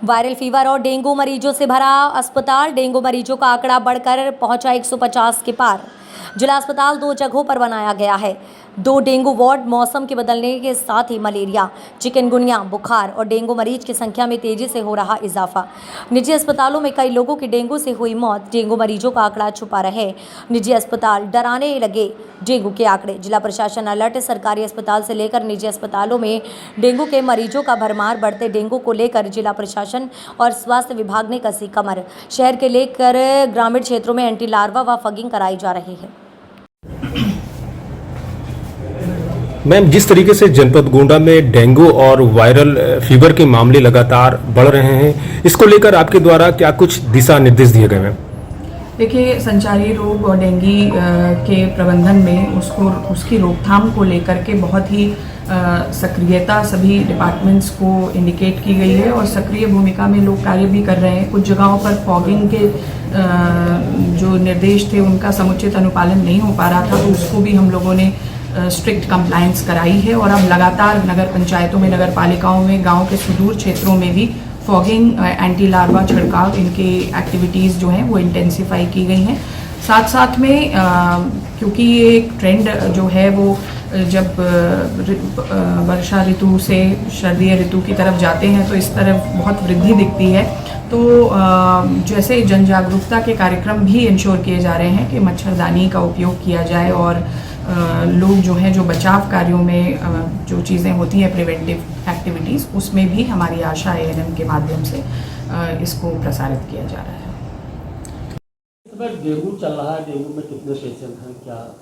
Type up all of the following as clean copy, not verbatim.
Viral fever और dengue मरीजों से भरा अस्पताल। डेंगू मरीजों का आंकड़ा बढ़कर पहुंचा 150 के पार। जिला अस्पताल 2 जगहों पर बनाया गया है। 2 डेंगू वार्ड। मौसम के बदलने के साथ ही मलेरिया, चिकनगुनिया, बुखार और डेंगू मरीज की संख्या में तेजी से हो रहा इजाफा। निजी अस्पतालों में कई लोगों की डेंगू से हुई मौत। डेंगू मरीजों का आंकड़ा छुपा रहे निजी अस्पताल, डराने लगे डेंगू के आंकड़े। जिला प्रशासन अलर्ट। सरकारी अस्पताल से लेकर निजी अस्पतालों में डेंगू के मरीजों का भरमार। बढ़ते डेंगू को लेकर जिला प्रशासन और स्वास्थ्य विभाग ने कसी कमर। शहर के लेकर ग्रामीण क्षेत्रों में एंटी लार्वा व फगिंग कराई जा रही है। मैम, जिस तरीके से जनपद गोंडा में डेंगू और वायरल फीवर के मामले लगातार बढ़ रहे हैं, इसको लेकर आपके द्वारा क्या कुछ दिशा निर्देश दिए गए हैं? देखिए, संचारी रोग और डेंगू के प्रबंधन में उसकी रोकथाम को लेकर के बहुत ही सक्रियता सभी डिपार्टमेंट्स को इंडिकेट की गई है और सक्रिय भूमिका में लोग कार्य भी कर रहे हैं। कुछ जगहों पर फॉगिंग के जो निर्देश थे उनका समुचित अनुपालन नहीं हो पा रहा था, तो उसको भी हम लोगों ने स्ट्रिक्ट कंप्लायंस कराई है और अब लगातार नगर पंचायतों में, नगर पालिकाओं में, गांव के सुदूर क्षेत्रों में भी फॉगिंग, एंटी लार्वा छिड़काव, इनके एक्टिविटीज़ जो हैं वो इंटेंसिफाई की गई हैं। साथ साथ में क्योंकि ये एक ट्रेंड जो है वो जब वर्षा ऋतु से शरदीय ऋतु की तरफ जाते हैं तो इस तरफ बहुत वृद्धि दिखती है, तो जैसे जन जागरूकता के कार्यक्रम भी इंश्योर किए जा रहे हैं कि मच्छरदानी का उपयोग किया जाए और लोग जो हैं जो बचाव कार्यों में जो चीज़ें होती हैं प्रिवेंटिव एक्टिविटीज़, उसमें भी हमारी आशा ANM के माध्यम से इसको प्रसारित किया जा रहा है। डेंगू चल रहा है, डेंगू में कितने पेशेंट हैं? क्या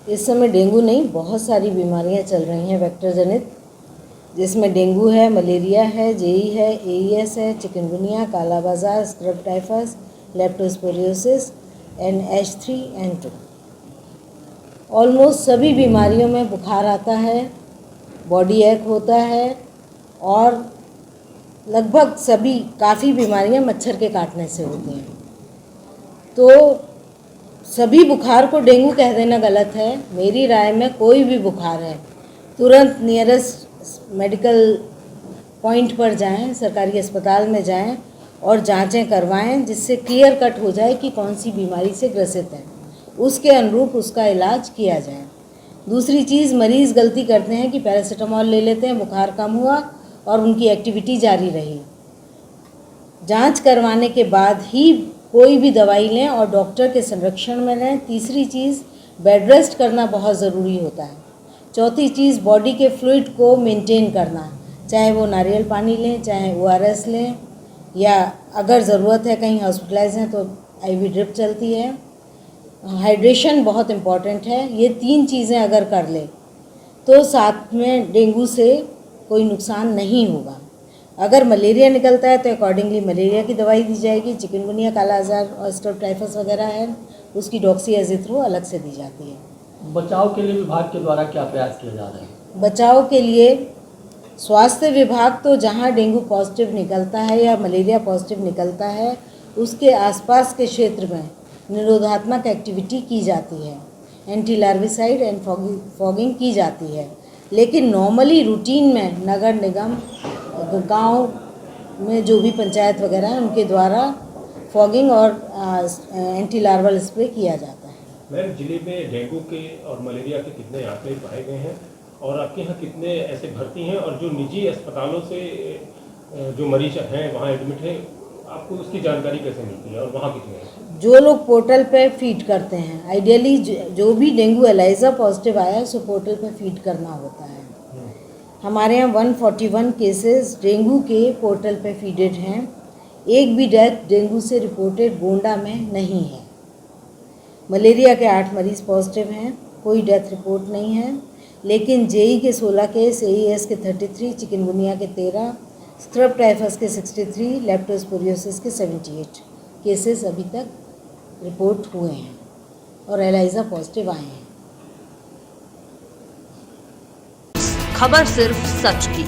इस समय डेंगू नहीं, बहुत सारी बीमारियां चल रही हैं वेक्टर जनित, जिसमें डेंगू है, मलेरिया है, जेई है, AES है, चिकनगुनिया, काला बाजार, scrub typhus, leptospirosis, NH3N2। Almost सभी बीमारियों में बुखार आता है, बॉडी एक होता है और लगभग सभी काफ़ी बीमारियां मच्छर के काटने से होती हैं। तो सभी बुखार को डेंगू कह देना गलत है। मेरी राय में कोई भी बुखार है तुरंत नियरेस्ट मेडिकल पॉइंट पर जाएं, सरकारी अस्पताल में जाएं और जांचें करवाएं, जिससे क्लियर कट हो जाए कि कौन सी बीमारी से ग्रसित है, उसके अनुरूप उसका इलाज किया जाए। दूसरी चीज़, मरीज़ गलती करते हैं कि पैरासीटामॉल ले लेते हैं, बुखार कम हुआ और उनकी एक्टिविटी जारी रही। जांच करवाने के बाद ही कोई भी दवाई लें और डॉक्टर के संरक्षण में लें। तीसरी चीज़, बेड रेस्ट करना बहुत ज़रूरी होता है। चौथी चीज़, बॉडी के फ्लूइड को मेंटेन करना, चाहे वो नारियल पानी लें, चाहे ORS लें, या अगर ज़रूरत है कहीं हॉस्पिटलाइज हैं तो IV ड्रिप चलती है। हाइड्रेशन बहुत इम्पॉर्टेंट है। ये 3 चीज़ें अगर कर ले तो साथ में डेंगू से कोई नुकसान नहीं होगा। अगर मलेरिया निकलता है तो अकॉर्डिंगली मलेरिया की दवाई दी जाएगी। चिकनगुनिया, काला आजार और स्क्रब टाइफस वगैरह है, उसकी डॉक्सीएजिथ्रो अलग से दी जाती है। बचाव के लिए विभाग के द्वारा क्या प्रयास किए जा रहे हैं? बचाव के लिए स्वास्थ्य विभाग तो जहां डेंगू पॉजिटिव निकलता है या मलेरिया पॉजिटिव निकलता है उसके आसपास के क्षेत्र में निरोधात्मक एक्टिविटी की जाती है, एंटी लार्विसाइड एंड फॉगिंग की जाती है। लेकिन नॉर्मली रूटीन में नगर निगम, गांव में जो भी पंचायत वगैरह है उनके द्वारा फॉगिंग और एंटी लार्वल स्प्रे किया जाता है। मैम, जिले में डेंगू के और मलेरिया के कितने आंकड़े पाए गए हैं और आपके यहाँ कितने ऐसे भर्ती हैं, और जो निजी अस्पतालों से जो मरीज हैं वहाँ एडमिट हैं, आपको उसकी जानकारी कैसे मिलती है और वहाँ कितने हैं? जो लोग पोर्टल पे फीड करते हैं, आइडियली जो भी डेंगू एलाइजा पॉजिटिव आया है सो पोर्टल पे फीड करना होता है। हमारे यहाँ 141 केसेस डेंगू के पोर्टल पे फीडेड हैं। एक भी डेथ डेंगू से रिपोर्टेड गोंडा में नहीं है। मलेरिया के 8 मरीज़ पॉजिटिव हैं, कोई डेथ रिपोर्ट नहीं है। लेकिन जेई के 16 केस, AES के 33, चिकनगुनिया के 13, स्क्रब टाइफस के 63, लेप्टोस्पिरोसिस के 78 केसेस अभी तक रिपोर्ट हुए हैं और एलाइजा पॉजिटिव आए हैं। खबर सिर्फ सच की।